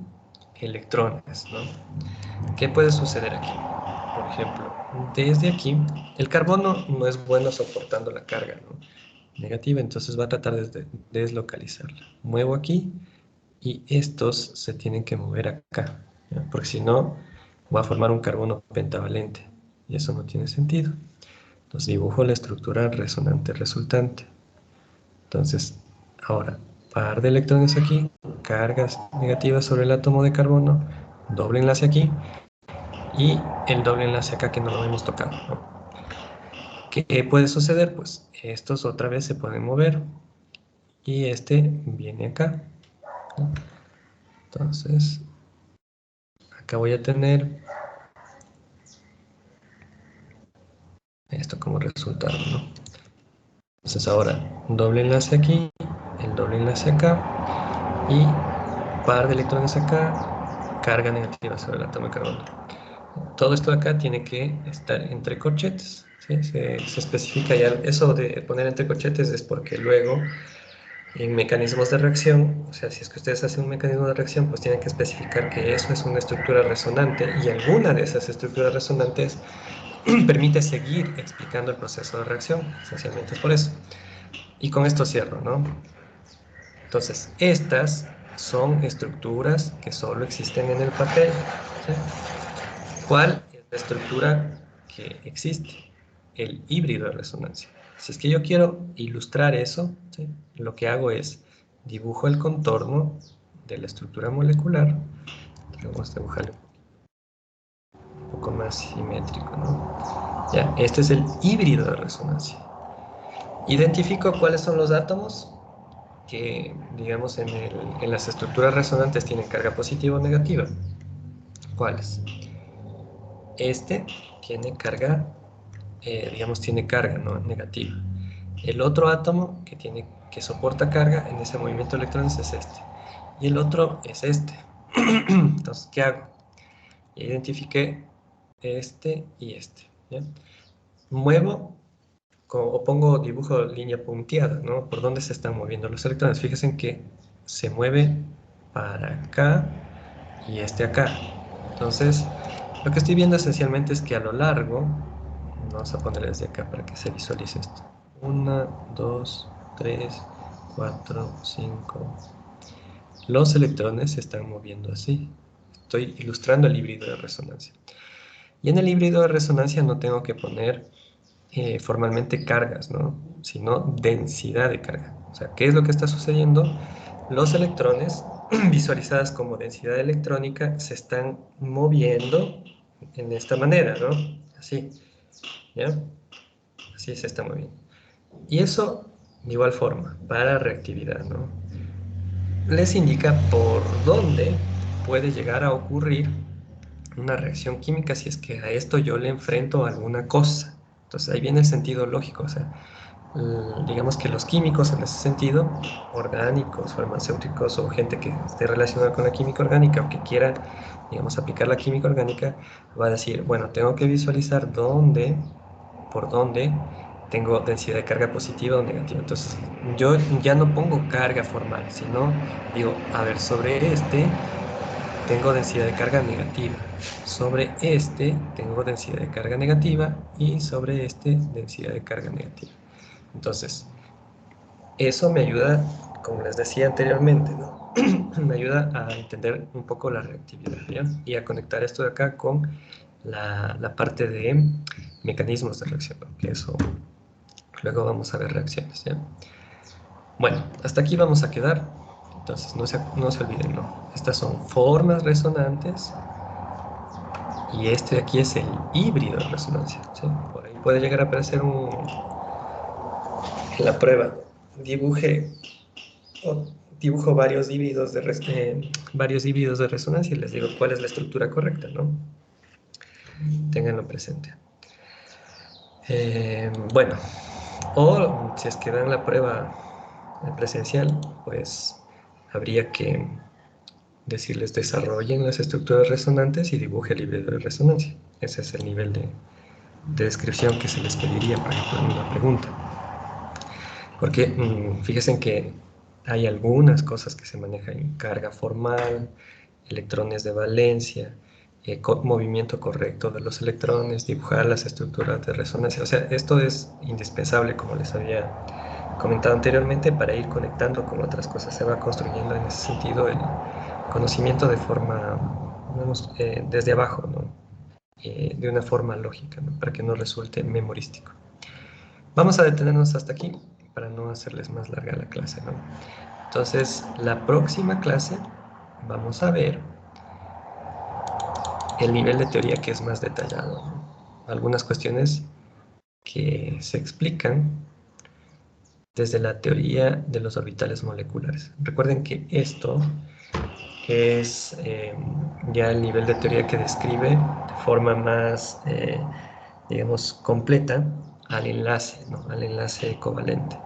electrones, ¿no? ¿Qué puede suceder aquí? Por ejemplo, desde aquí, el carbono no es bueno soportando la carga, ¿no? Negativa, entonces va a tratar de deslocalizarla. Muevo aquí y estos se tienen que mover acá, ¿ya? Porque si no, va a formar un carbono pentavalente y eso no tiene sentido. Entonces dibujo la estructura resonante resultante. Entonces, ahora, par de electrones aquí, cargas negativas sobre el átomo de carbono, doble enlace aquí, y el doble enlace acá que no lo hemos tocado, ¿no? ¿Qué puede suceder? Pues estos otra vez se pueden mover y este viene acá, ¿no? Entonces, acá voy a tener esto como resultado, ¿no? Entonces ahora, un doble enlace aquí, el doble enlace acá y par de electrones acá, carga negativa sobre el átomo de carbono. Todo esto de acá tiene que estar entre corchetes, ¿sí? Se especifica ya, eso de poner entre corchetes es porque luego en mecanismos de reacción, o sea, si es que ustedes hacen un mecanismo de reacción, pues tienen que especificar que eso es una estructura resonante y alguna de esas estructuras resonantes permite seguir explicando el proceso de reacción, esencialmente es por eso. Y con esto cierro, ¿no? Entonces, estas son estructuras que solo existen en el papel, ¿sí? ¿Cuál es la estructura que existe? El híbrido de resonancia. Si es que yo quiero ilustrar eso, ¿sí? Lo que hago es dibujo el contorno de la estructura molecular. Vamos a dibujarlo un poco más simétrico, ¿no? Ya, este es el híbrido de resonancia. Identifico cuáles son los átomos que, digamos, en las estructuras resonantes tienen carga positiva o negativa. ¿Cuáles? Este tiene carga, digamos, tiene carga, ¿no? Negativa. El otro átomo que soporta carga en ese movimiento de electrones es este. Y el otro es este. Entonces, ¿qué hago? Ya identifiqué este y este, ¿ya? Muevo o pongo dibujo línea punteada, ¿no? Por dónde se están moviendo los electrones. Fíjense que se mueve para acá y este acá. Entonces, lo que estoy viendo esencialmente es que a lo largo, vamos a poner desde acá para que se visualice esto. 1, 2, 3, 4, 5. Los electrones se están moviendo así. Estoy ilustrando el híbrido de resonancia. Y en el híbrido de resonancia no tengo que poner formalmente cargas, ¿no? Sino densidad de carga. O sea, ¿qué es lo que está sucediendo? Los electrones, visualizadas como densidad electrónica, se están moviendo en esta manera, ¿no? Así, ¿ya? Así se está moviendo. Y eso, de igual forma, para reactividad, ¿no? Les indica por dónde puede llegar a ocurrir una reacción química si es que a esto yo le enfrento alguna cosa. Entonces ahí viene el sentido lógico, o sea, digamos que los químicos en ese sentido, orgánicos, farmacéuticos o gente que esté relacionada con la química orgánica o que quiera, digamos, aplicar la química orgánica, va a decir, bueno, tengo que visualizar dónde, por dónde tengo densidad de carga positiva o negativa. Entonces, yo ya no pongo carga formal, sino digo, a ver, sobre este tengo densidad de carga negativa. Sobre este tengo densidad de carga negativa y sobre este densidad de carga negativa. Entonces, eso me ayuda, como les decía anteriormente, ¿no? Me ayuda a entender un poco la reactividad, ¿ya? Y a conectar esto de acá con la parte de mecanismos de reacción, ¿no? Que eso, luego vamos a ver reacciones, ¿ya? Bueno, hasta aquí vamos a quedar. Entonces, no se olviden, ¿no? Estas son formas resonantes y este de aquí es el híbrido de resonancia, ¿sí? Por ahí puede llegar a aparecer en la prueba, dibuje o dibujo varios híbridos de resonancia y les digo cuál es la estructura correcta, ¿no? Ténganlo presente. Bueno, o si es que dan la prueba presencial, pues habría que decirles desarrollen las estructuras resonantes y dibuje el híbrido de resonancia. Ese es el nivel de descripción que se les pediría, por ejemplo, en una pregunta. Porque fíjense que hay algunas cosas que se manejan en carga formal, electrones de valencia, movimiento correcto de los electrones, dibujar las estructuras de resonancia. O sea, esto es indispensable, como les había comentado anteriormente, para ir conectando con otras cosas. Se va construyendo en ese sentido el conocimiento de forma, digamos, desde abajo, ¿no? De una forma lógica, ¿no? Para que no resulte memorístico. Vamos a detenernos hasta aquí para no hacerles más larga la clase, ¿no? Entonces, la próxima clase vamos a ver el nivel de teoría que es más detallado, ¿no? Algunas cuestiones que se explican desde la teoría de los orbitales moleculares. Recuerden que esto es ya el nivel de teoría que describe de forma más, digamos, completa al enlace, ¿no? Al enlace covalente.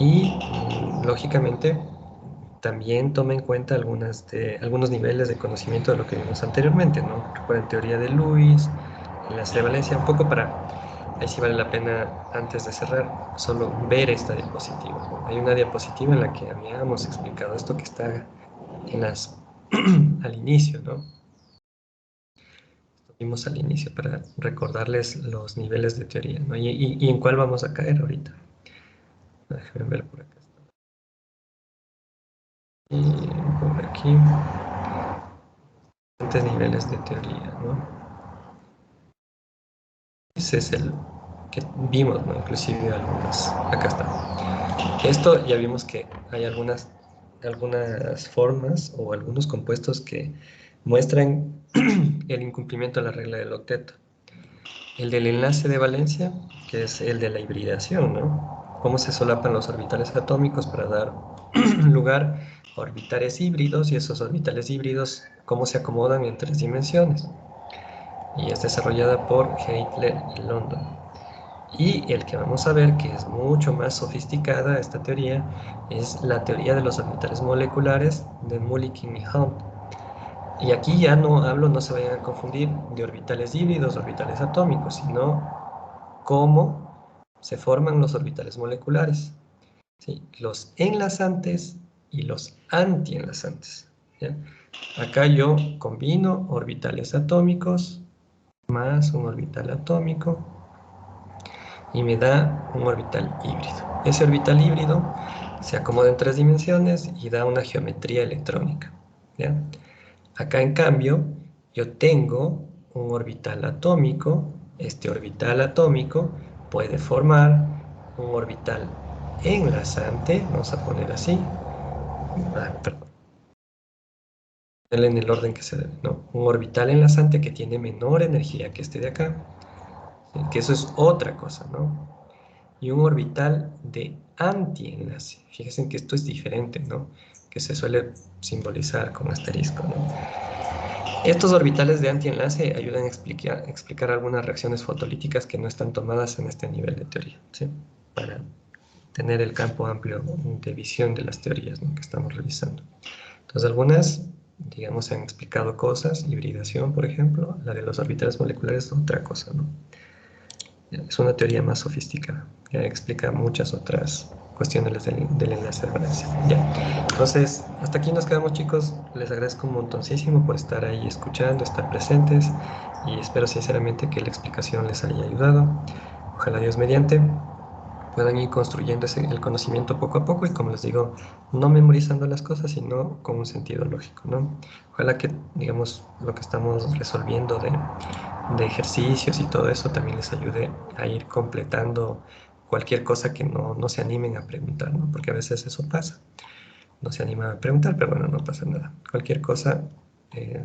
Y, lógicamente, también toma en cuenta algunos niveles de conocimiento de lo que vimos anteriormente, ¿no? Recuerden teoría de Lewis, enlace de valencia, un poco ahí sí vale la pena, antes de cerrar, solo ver esta diapositiva, ¿no? Hay una diapositiva en la que habíamos explicado esto que está al inicio, ¿no? Vimos al inicio para recordarles los niveles de teoría, ¿no? Y en cuál vamos a caer ahorita. Déjenme ver por acá. Y por aquí. Niveles de teoría, ¿no? Ese es el que vimos, ¿no? Inclusive algunas. Acá está. Esto ya vimos que hay algunas formas o algunos compuestos que muestran el incumplimiento de la regla del octeto. El del enlace de valencia, que es el de la hibridación, ¿no? Cómo se solapan los orbitales atómicos para dar lugar a orbitales híbridos, y esos orbitales híbridos, cómo se acomodan en 3 dimensiones. Y es desarrollada por Heitler y London. Y el que vamos a ver, que es mucho más sofisticada esta teoría, es la teoría de los orbitales moleculares de Mulliken y Hunt. Y aquí ya no se vayan a confundir de orbitales híbridos, orbitales atómicos, sino cómo se forman los orbitales moleculares, ¿sí? Los enlazantes y los antienlazantes, ¿ya? Acá yo combino orbitales atómicos más un orbital atómico y me da un orbital híbrido. Ese orbital híbrido se acomoda en 3 dimensiones y da una geometría electrónica, ¿ya? Acá, en cambio, yo tengo un orbital atómico. Este orbital atómico puede formar un orbital enlazante, vamos a poner así, perdón, en el orden que se debe, ¿no? Un orbital enlazante que tiene menor energía que este de acá, que eso es otra cosa, ¿no? Y un orbital de antienlace. Fíjense que esto es diferente, ¿no? Que se suele simbolizar con asterisco, ¿no? Estos orbitales de antienlace ayudan a explicar algunas reacciones fotolíticas que no están tomadas en este nivel de teoría, ¿sí? Para tener el campo amplio de visión de las teorías, ¿no?, que estamos revisando. Entonces, algunas, digamos, se han explicado cosas, hibridación, por ejemplo, la de los orbitales moleculares es otra cosa, ¿no? Es una teoría más sofisticada, que explica muchas otras cuestiones del enlace de valencia. Ya. Entonces, hasta aquí nos quedamos, chicos. Les agradezco un montoncísimo por estar ahí escuchando, estar presentes, y espero sinceramente que la explicación les haya ayudado. Ojalá Dios mediante puedan ir construyendo el conocimiento poco a poco y, como les digo, no memorizando las cosas, sino con un sentido lógico, ¿no? Ojalá que, digamos, lo que estamos resolviendo de ejercicios y todo eso también les ayude a ir completando cualquier cosa que no se animen a preguntar, ¿no? Porque a veces eso pasa, no se animan a preguntar, pero bueno, no pasa nada. Cualquier cosa,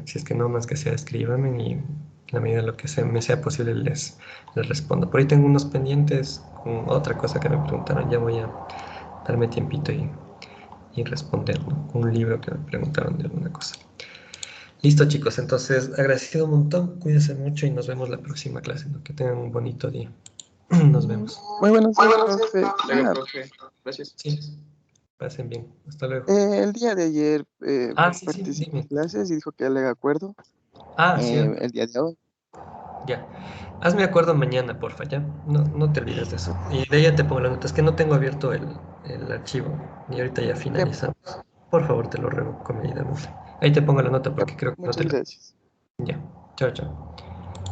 si es que no, más que sea, escríbanme y en la medida de lo que me sea posible les respondo. Por ahí tengo unos pendientes con otra cosa que me preguntaron, ya voy a darme tiempito y responder, ¿no? Con un libro que me preguntaron de alguna cosa. Listo, chicos, entonces agradecido un montón, cuídense mucho y nos vemos la próxima clase, ¿no? Que tengan un bonito día. Nos vemos. Muy buenos Muy días, buenos días, profe. colega, profe. Gracias. Sí, pasen bien. Hasta luego. El día de ayer Sí, sí, participó en dime. clases y dijo que le acuerdo. Cierto. El día de hoy. Ya. Hazme acuerdo mañana, porfa, ya. No te olvides de eso. Y de ella te pongo la nota. Es que no tengo abierto el archivo. Y ahorita ya Ya, finalizamos. Por favor, te lo ruego comedidamente. Ahí te pongo la nota ya, porque creo que no te muchas la... gracias. Ya. Chao, chao.